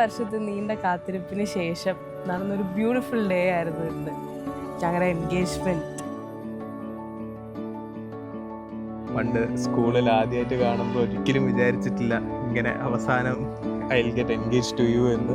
വർഷത്തെ നീണ്ട കാത്തിരിപ്പിന് ശേഷം നടന്നൊരു ബ്യൂട്ടിഫുൾ ഡേ ആയിരുന്നു ഇന്ന് ഞങ്ങളുടെ എൻഗേജ്മെന്റ്. പണ്ട് സ്കൂളിൽ ആദ്യമായിട്ട് കാണുമ്പോൾ ഒരിക്കലും വിചാരിച്ചിട്ടില്ല ഇങ്ങനെ അവസാനം I will get engage to you എന്ന്.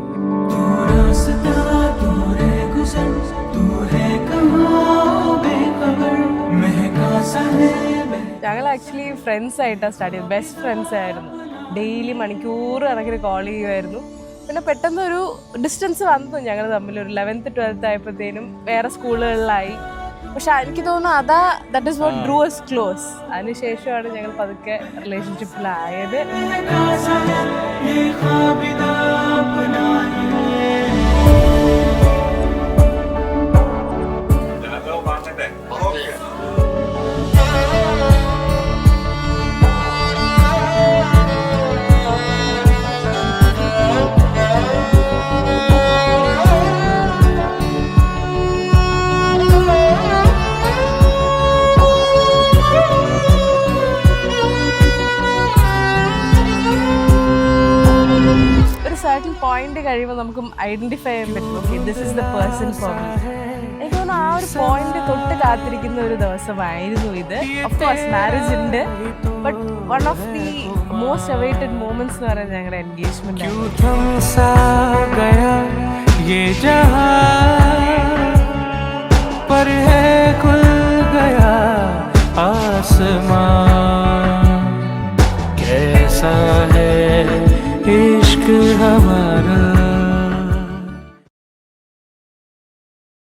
ഞങ്ങൾ ആക്ച്വലി ഫ്രണ്ട്സ് ആയിട്ടാണ് സ്റ്റാർട്ട് ചെയ്തത്. ബെസ്റ്റ് ഫ്രണ്ട്സ് ആയിരുന്നു. ഡെയിലി മണിക്കൂർ കണക്കിന് കോൾ ചെയ്യുമായിരുന്നു. പിന്നെ പെട്ടെന്ന് ഒരു ഡിസ്റ്റൻസ് വന്നു ഞങ്ങൾ തമ്മിൽ. ഒരു 11th 12th ആയപ്പോഴത്തേനും വേറെ സ്കൂളുകളിലായി. പക്ഷെ എനിക്ക് തോന്നുന്നു that is what Drew us close. അതിനുശേഷമാണ് ഞങ്ങൾ പതുക്കെ റിലേഷൻഷിപ്പിലായത്. സർട്ടൻ പോയിന്റ് കഴിയുമ്പോൾ നമുക്ക് ഐഡന്റിഫൈ ചെയ്യാൻ പറ്റും, okay this is the person for me. എനിക്ക് തോന്നുന്നു ആ ഒരു പോയിന്റ് തൊട്ട് കാത്തിരിക്കുന്ന ഒരു ദിവസമായിരുന്നു ഇത്. ഓഫ് കോഴ്സ് മാരേജ് ഉണ്ട്, but one of the most awaited moments എന്ന് പറയുന്നത് ഞങ്ങളുടെ എൻഗേജ്മെന്റ് ആയിരുന്നു.